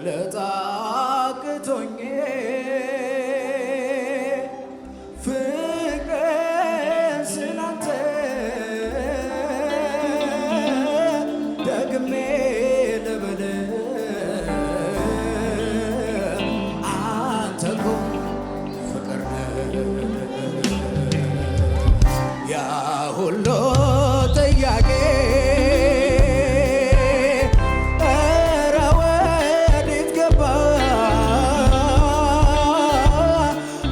ለጣቅቶኜ ፍቅር ስላንተ ደግሜ ልበል አንተ እኮ ፍቅር ያ ሁሉ ጥያቄ ኧረ ወዴት ገባ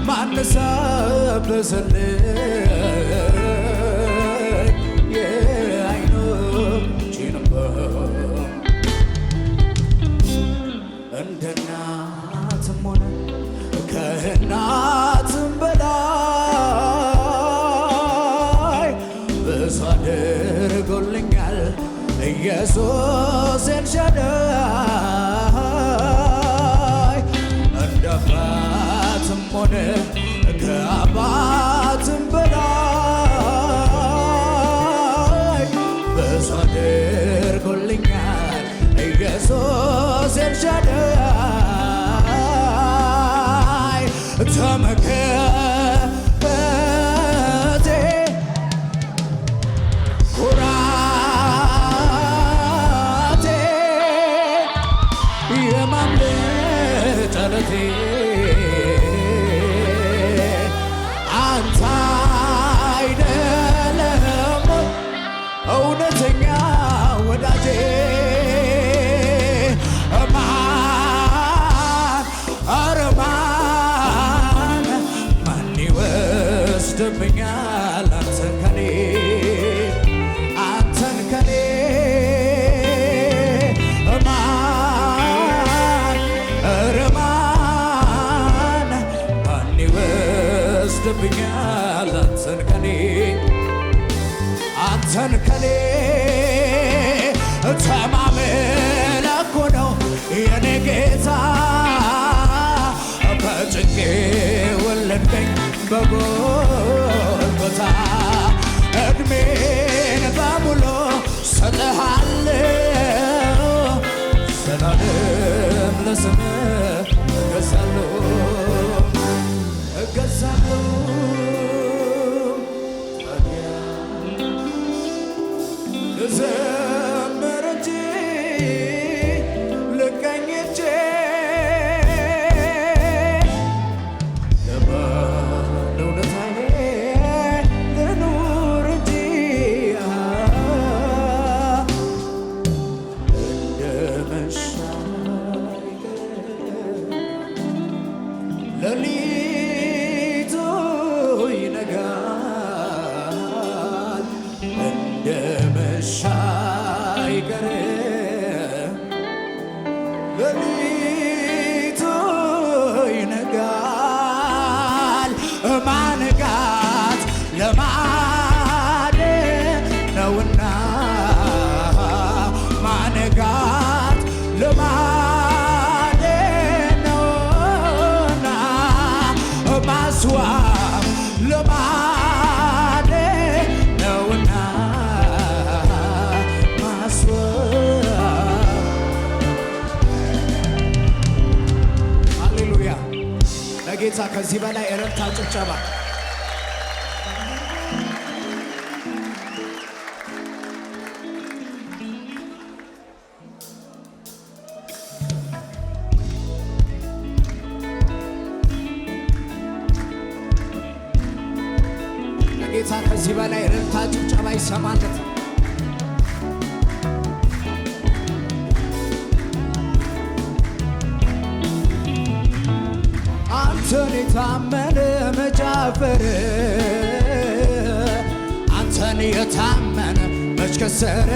ማንስ አበሰልኝ የዓይኖቼን እንባ እንደ እናትም ሆነ ከእናትም በላይ ብዙ አድርጎልኛል ኢየሱስ ኤልሻዳይ እንደ አባትም ሆነ ከአባትም በላይ ብዙ አድርጎልኛል ኢየሱስ ኤልሻዳይ ተመከቴ ኩራቴ የማምለጫ ዓለቴ አንተ አይደለህም እውነተኛ ወዳጄ ማን ይወስድብኛል አንተን ከኔ ማን ይወስድብኛል አንተን ከኔ ተማምነህ እኮ ነው የኔ ጌታ በጭንቄ ወለድከኝ በጎልጎታ ዕድሜን በሙሉ ሰጥሃለሁ ዘላለም ለስምህ እገዛለሁ ታዲያ ልዘምር እንጂ ልቀኝ እንጂ ሌሊቱ ይነጋል እንደ መሻ አይቀርም ሌሊቱ ይነጋል ማንጋት ልማዴ ነውና ማንጋት ልማዴ ነውና ማስዋብ ልማዴ ነውና ማስዋብ ሃሌሉያ ለጌታ ከዚህ በላይ እረፍት ጭብጨባ ጌታ ከዚህ በላይ እልልታ ጭብጨባ ይሰማለት። አንተን የታመነ መጫፈር አንተን የታመነ መች ከሰረ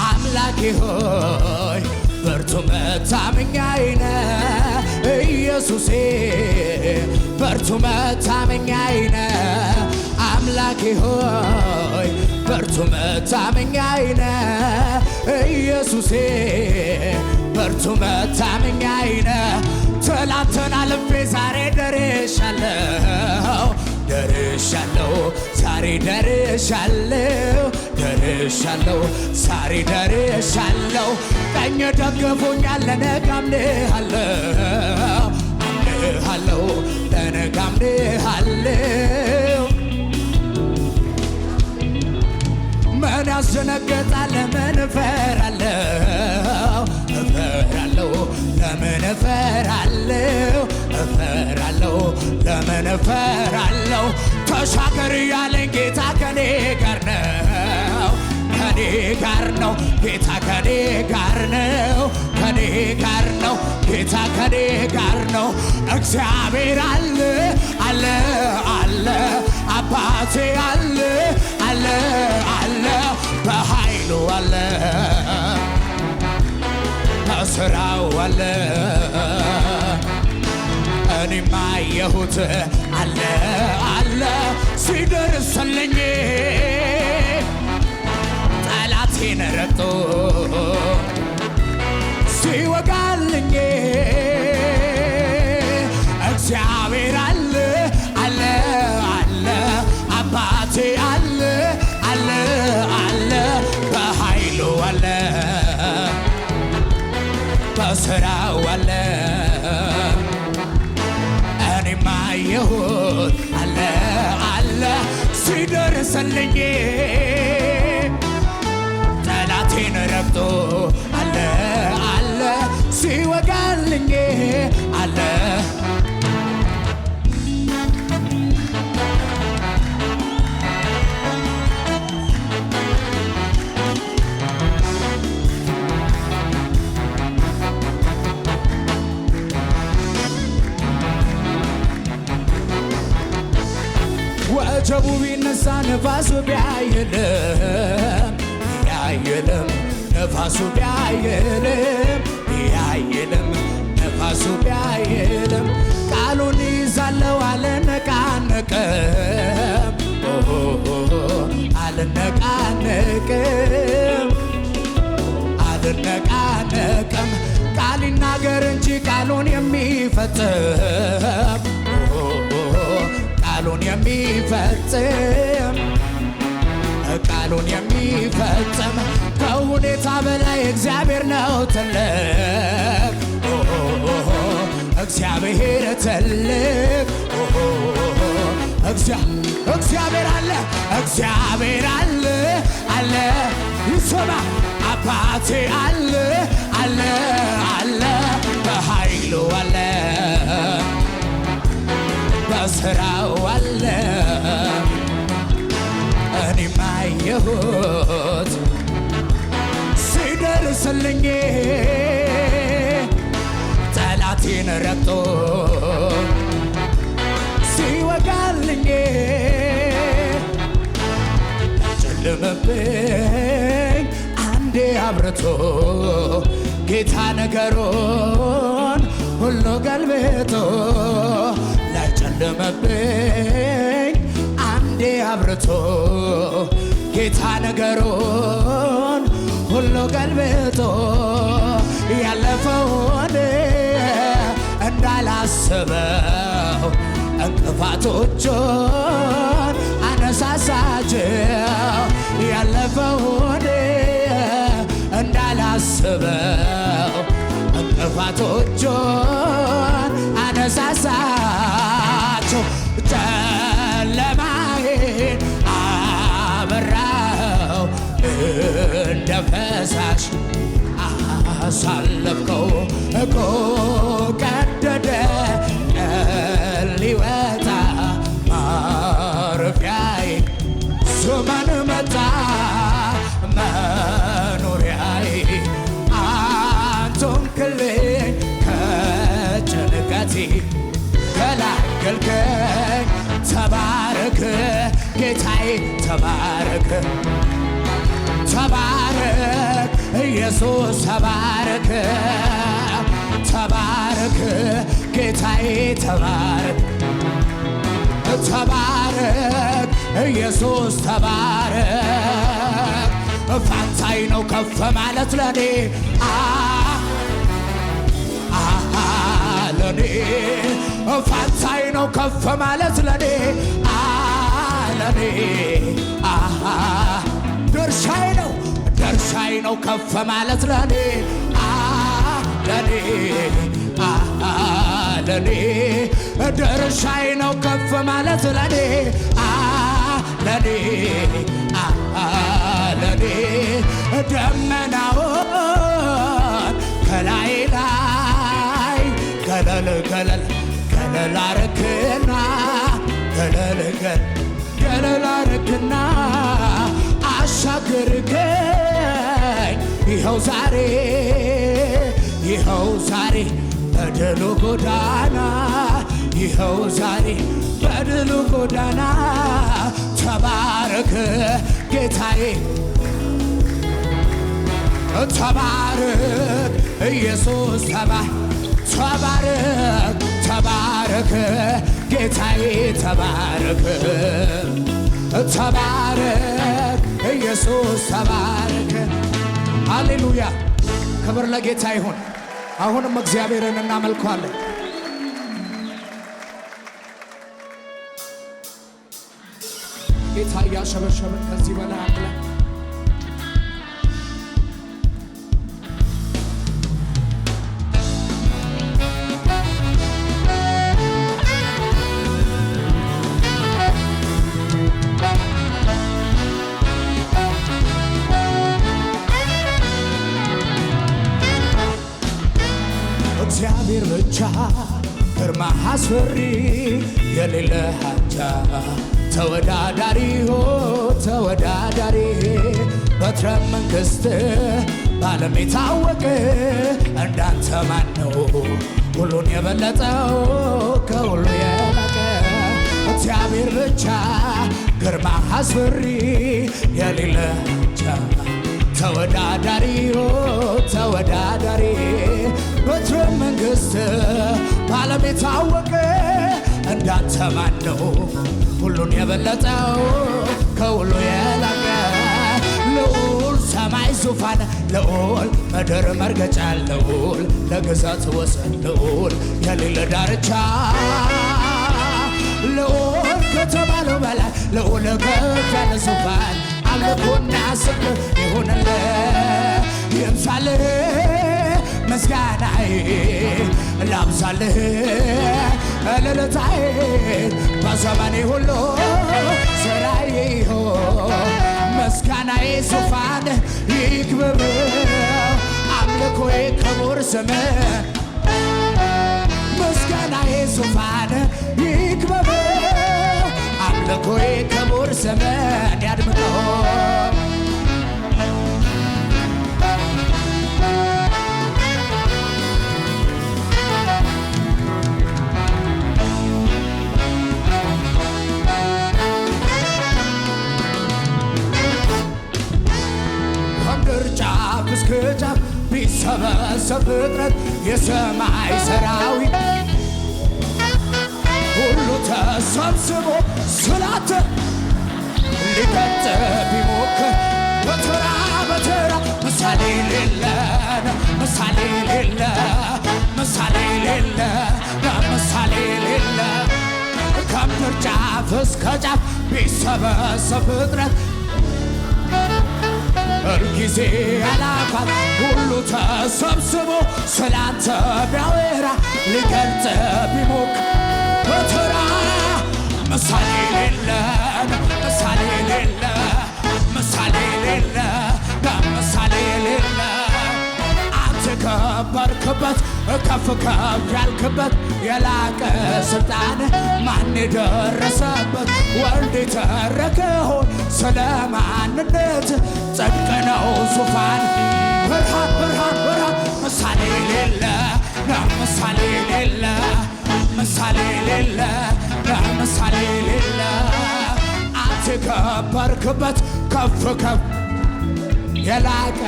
አምላኬ ሆይ በርቱ መታመኛዬ ነህ ኢየሱሴ በርቱ መታመኛዬ ነህ አምላኬ ሆይ በርቱ መታመኛዬ ነህ ኢየሱሴ በርቱ መታመኛዬ ነህ ትላንትን አልፌ ዛሬ ደርሻለሁ ዛሬ ደርሻለሁ ዛሬ ደርሻለሁ ቀኝ ቀኝ ደግፎኛል ለነገ አምንሃለሁ አምንሃለሁ ለነገ አምንሃለሁ ምን ያስደነግጣል ለምን እፈራለሁ እፈራለሁ ለምን እፈራለሁ እፈራለሁ ለምን እፈራለሁ ተሻገር ያለኝ ጌታ ከኔ ጋር ነው ከኔ ጋር ነው ጌታ ከኔ ጋር ነው ከኔ ጋር ነው ጌታ ከኔ ጋር ነው እግዚአብሔር አለ አለ አለ አባቴ አለ አለ አለ በኃይሉ አለ በሥራው አለ እኔማ አየሁት አለ አለ ሲደርስልኝ ጠላቴን ረግጦ ሲወጋልኝ እግዚአብሔር አለ አለ አለ አባቴ አለ አለ አለ በኃይሉ አለ በሥራው አለ እኔማ አየሁት አለ አለ ሲደርስልኝ ጠላቴን ረግጦ አለ አለ ሲወጋልኝ አለ ወጀቡ ቢነሳ ነፋሱ ቢያይልም ቢያይልም ነፋሱ ቢያይልም ቢያይልም ነፋሱ ቢያይልም ቃሉን ይዛለው አልነቃነቅም አልነቃነቅም አልነቃነቅም ቃል ይናገር እንጂ ቃሉን የሚፈጽም ቃሉን የሚፈጽም ቃሉን የሚፈጽም ከሁኔታ በላይ እግዚአብሔር ነው ትልቅ እግዚአብሔር ትልቅ እግዚአብሔር አለ እግዚአብሔር አለ አለ ይሰማ አባቴ አለ አለ አለ በኃይሉ አለ በሥራው አለ እኔማ አየሁት ሲደርስልኝ ጠላቴን ረግጦ ሲወጋልኝ ጨለመብኝ አንዴ አብርቶ ጌታ ነገሮን ሁሉ ገልብጦ ጨለመብኝ አንዴ አብርቶ ጌታ ነገሮን ሁሉ ገልብጦ ያለፈውን እንዳላስበው እንቅፋቶቹን አነሳሳቸው ያለፈውን እንዳላስበው እንቅፋቶቹን አነሳሳቸው ጨለማዬን አበራው እንደ ፈሳሽ አሳለፍከው እኮ ቀደደ ሊወጣ ማረፊያዬ ዘመን መጣ መኖሪያዬ አንተን ክልኝ ከጭንቀቴ ገላገልከኝ ተባረክ ጌታዬ ተባረክ ተባረክ ኢየሱስ ተባረክ ተባረክ ጌታዬ ተባረክ ተባረክ ኢየሱስ ተባረክ ፋንታይ ነው ከፍ ማለት ለኔ ለኔ ፋንታይ ነው ከፍ ማለት ለኔ ለኔ ድርሻዬ ነው ከፍ ማለት ለኔ ለኔ ድርሻዬ ነው ከፍ ማለት ለኔ ለኔ ለኔ ደመናውን ከላይ ላይ ገለል ገለል ገለል አረክና ገለል ገለል አረክና አሻገርከኝ ይኸው ዛሬ በድሉ ጎዳና ይኸው ዛሬ በድሉ ጎዳና ተባረክ ጌታዬ ተባረክ ኢየሱስ ተባረክ ጌታዬ ተባረክ ኢየሱስ ተባረክ። ሃሌሉያ ክብር ለጌታ ይሁን። አሁንም እግዚአብሔርን እናመልከዋለን። ጌታ እያሸበሸብን ከዚህ በላይ አምለን እግዚአብሔር ብቻ ግርማ አስፈሪ የሌለ አቻ ተወዳዳሪ በትረ መንግሥት በዓለም የታወቀ እንዳንተ ማን ነው? ሁሉን የበለጠው ከሁሉ የላቀ እግዚአብሔር ብቻ ግርማ አስፈሪ የሌለ አቻ ተወዳዳሪ በትረ መንግሥት በዓለም የታወቀ እንዳንተ ማን ነው? ሁሉን የበለጠው ከሁሉ የላቀ ልዑል ሰማይ ዙፋን ልዑል ምድር መርገጫ ልዑል ለግዛት ወሰን ልዑል የሌለ ዳርቻ ልዑል ከተባለው በላይ ልዑል ከፍ ያለ ዙፋን አምልኮና ስግደት ይሁንልህ ይብዛልህ ምስጋናዬ ላብዛልህ እልልታዬ በዘመኔ ሁሉ ሥራዬ ይሁን ምስጋናዬ ዙፋን ይክብብ አምልኮዬ ክቡር ስምህ ምስጋናዬ ዙፋን ይክብብ አምልኮዬ ክቡር ስምህን ያድምቀው ከምድር ጫፍ እስከ ጫፍ ቢሰበሰብ ፍጥረት የሰማይ ሰራዊት ሁሉ ተሰብስቦ ስላንተ ሊገልጥ ቢሞክር በተራ ምሳሌ ሌለ ከምድር ጫፍ እስከ ጫፍ ቢሰበሰብ ፍጥረት ሁልጊዜ አላፋት ሁሉ ተሰብስቦ ስላንተ ቢያወራ ሊገልጥ ቢሞክር በተራ ምሳሌ ሌለ አንተ ከበርክበት ከፍ ያልክበት የላቀ ስልጣን ማን የደረሰበት ወልድ የተረከውን ስለ ማንነት ጽድቅ ነው ዙፋን ብርሃን ምሳሌ ሌለ አንተ ከበርክበት ከፍ የላቀ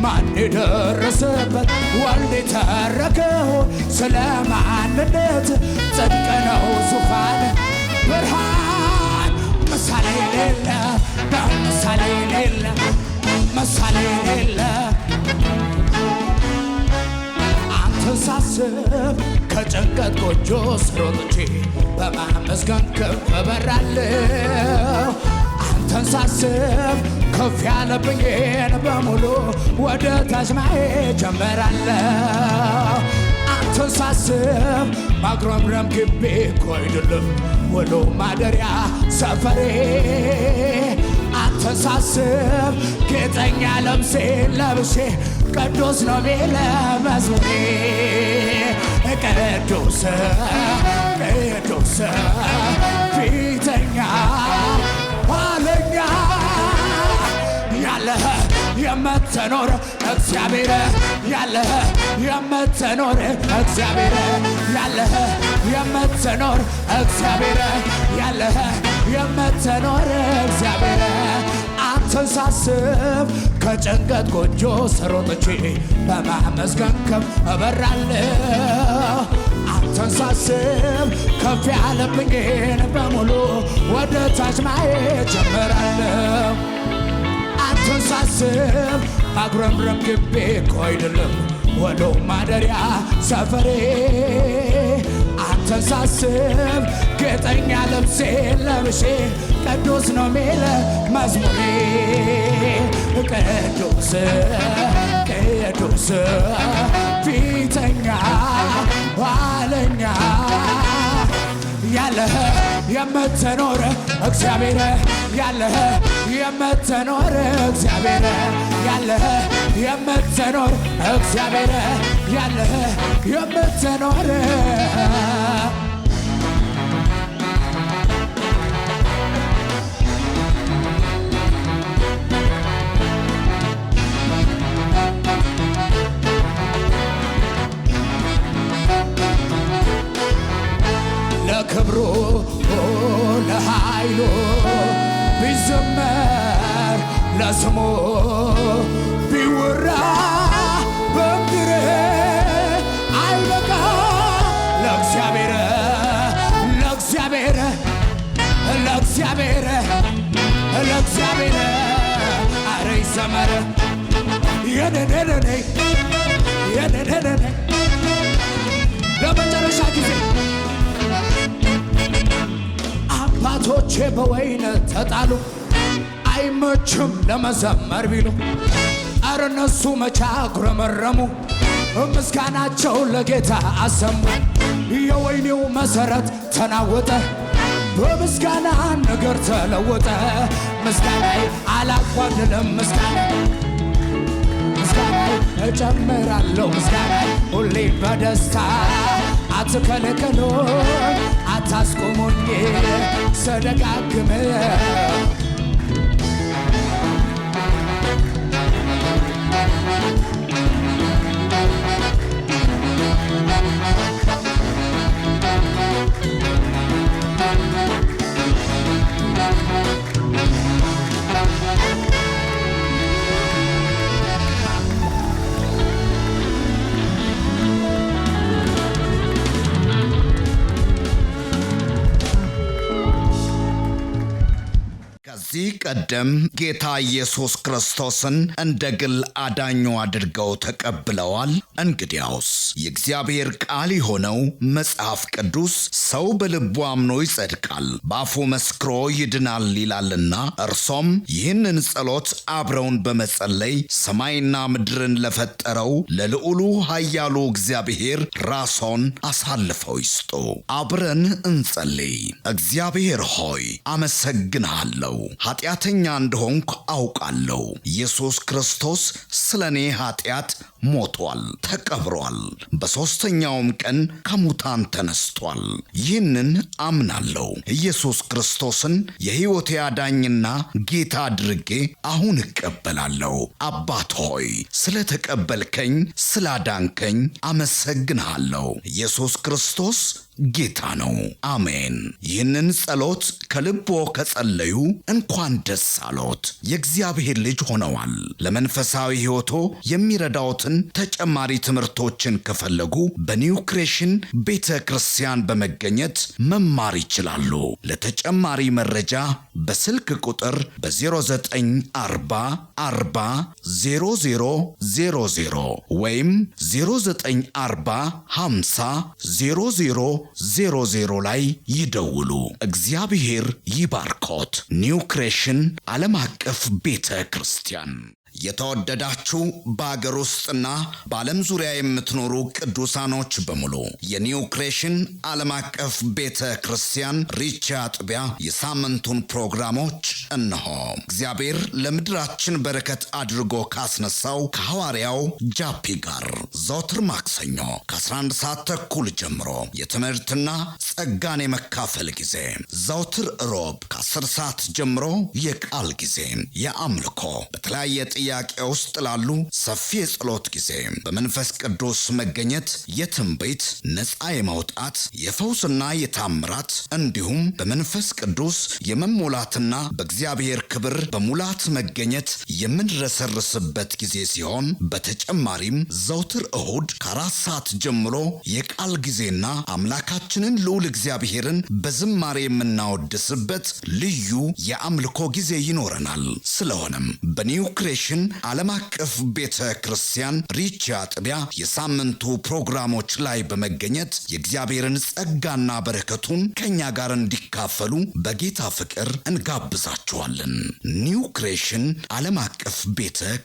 ማን የደረሰበት ወልድ የተረከውን ስለ ማንነት ጽድቅ ነው ዙፋን ብርሃን ምሳሌ ሌለ አንተን ሳስብ ከጭንቀት ጎጆ ስር ወጥቼ በማመስገን ከፍ እበራለሁ አንተን ሳስብ ከፍ ያለብኝን በሙሉ ወደ ታች ማየት ጀምራለሁ አንተን ሳስብ ማጉረምረም ግቤ እኮ አይደለም ውሎ ማደሪያ ሰፈሬ አንተን ሳስብ ጌጠኛ ልብሴን ለብሼ ቅዱስ ነው ቤለ መዝሙሬ ቅዱስ ቅዱስ ፊተኛ ኋለኛ ያለህ የምትኖር እግዚአብሔር ያለህ የምትኖር እግዚአብሔር ያለህ የምትኖር እግዚአብሔር ያለህ የምትኖር እግዚአብሔር አንተን ሳስብ ከጭንቀት ጎጆ ስር ወጥቼ በማመስገን ከፍ እበራለሁ አንተን ሳስብ ከፍ ያለብኝን በሙሉ ወደ ታች ማየት ጀምራለሁ አንተን ሳስብ ማጉረምረም ግቤ እኮ አይደለም ወሎ ማደሪያ ሰፈሬ አንተን ሳስብ ጌጠኛ ልብሴን ለብሼ ቅዱስ ነው ሚለ መዝሙሬ ቅዱስ ቅዱስ ፊተኛ ኋለኛ ያለህ የምትኖር እግዚአብሔር ያለህ የምትኖር እግዚአብሔር ያለህ የምትኖር እግዚአብሔር ያለህ የምትኖር ለክብሩ ለኃይሉ ቢዘመር ለስሙ ቢወራ በምድር አይበቃ ለእግዚአብሔር ለእግዚአብሔር ለእግዚአብሔር ለእግዚአብሔር አረ ይዘመር የነነነነ የነነነነ ለመጨረሻ ጊዜ አባቶቼ በወይን ተጣሉ አይመችም ለመዘመር ቢሉ አረ እነሱ መቻ ጉረመረሙ ምስጋናቸው ለጌታ አሰሙ የወይኔው መሰረት ተናወጠ በምስጋና ነገር ተለወጠ ምስጋናዬ አላጓደለም ምስጋናዬ እጨምራለሁ ምስጋናዬ ሁሌ በደስታ አትከለከሉኝ አታስቆሙኝ ስደጋግም ከዚህ ቀደም ጌታ ኢየሱስ ክርስቶስን እንደ ግል አዳኙ አድርገው ተቀብለዋል? እንግዲያውስ የእግዚአብሔር ቃል የሆነው መጽሐፍ ቅዱስ ሰው በልቡ አምኖ ይጸድቃል፣ በአፉ መስክሮ ይድናል ይላልና እርሶም ይህንን ጸሎት አብረውን በመጸለይ ሰማይና ምድርን ለፈጠረው ለልዑሉ ኃያሉ እግዚአብሔር ራስዎን አሳልፈው ይስጡ። አብረን እንጸልይ። እግዚአብሔር ሆይ አመሰግንሃለሁ። ኃጢአተኛ እንደሆንኩ አውቃለሁ። ኢየሱስ ክርስቶስ ስለኔ ኃጢአት ሞቷል፣ ተቀብሯል፣ በሦስተኛውም ቀን ከሙታን ተነስቷል። ይህንን አምናለሁ። ኢየሱስ ክርስቶስን የሕይወቴ አዳኝና ጌታ አድርጌ አሁን እቀበላለሁ። አባት ሆይ ስለተቀበልከኝ፣ ስላዳንከኝ አመሰግንሃለሁ። ኢየሱስ ክርስቶስ ጌታ ነው። አሜን። ይህንን ጸሎት ከልቦ ከጸለዩ እንኳን ደስ አሎት፣ የእግዚአብሔር ልጅ ሆነዋል። ለመንፈሳዊ ሕይወቶ የሚረዳዎትን ተጨማሪ ትምህርቶችን ከፈለጉ በኒው ክሬሽን ቤተ ክርስቲያን በመገኘት መማር ይችላሉ። ለተጨማሪ መረጃ በስልክ ቁጥር በ0940 40 0000 ወይም 0940 50 0000 ላይ ይደውሉ። እግዚአብሔር ይባርኮት። ኒው ክሬሽን ዓለም አቀፍ ቤተ ክርስቲያን የተወደዳችሁ በአገር ውስጥና በዓለም ዙሪያ የምትኖሩ ቅዱሳኖች በሙሉ የኒው ክሬሽን ዓለም አቀፍ ቤተ ክርስቲያን ሪቻ አጥቢያ የሳምንቱን ፕሮግራሞች እነሆ። እግዚአብሔር ለምድራችን በረከት አድርጎ ካስነሳው ከሐዋርያው ጃፒ ጋር ዘወትር ማክሰኞ ከ11 ሰዓት ተኩል ጀምሮ የትምህርትና ጸጋን የመካፈል ጊዜ፣ ዘወትር ሮብ ከ10 ሰዓት ጀምሮ የቃል ጊዜ፣ የአምልኮ በተለያየ ጥያቄ ውስጥ ላሉ ሰፊ የጸሎት ጊዜ፣ በመንፈስ ቅዱስ መገኘት የትንቢት ነፃ የማውጣት የፈውስና የታምራት እንዲሁም በመንፈስ ቅዱስ የመሞላትና በእግዚአብሔር ክብር በሙላት መገኘት የምንረሰርስበት ጊዜ ሲሆን በተጨማሪም ዘውትር እሁድ ከ4 ሰዓት ጀምሮ የቃል ጊዜና አምላካችንን ልዑል እግዚአብሔርን በዝማሬ የምናወድስበት ልዩ የአምልኮ ጊዜ ይኖረናል። ስለሆነም በኒው ክሬሽን ዓለም አቀፍ ቤተ ክርስቲያን ሪቻ አጥቢያ የሳምንቱ ፕሮግራሞች ላይ በመገኘት የእግዚአብሔርን ጸጋና በረከቱን ከኛ ጋር እንዲካፈሉ በጌታ ፍቅር እንጋብዛችኋለን። ኒው ክሬሽን ዓለም አቀፍ ቤተ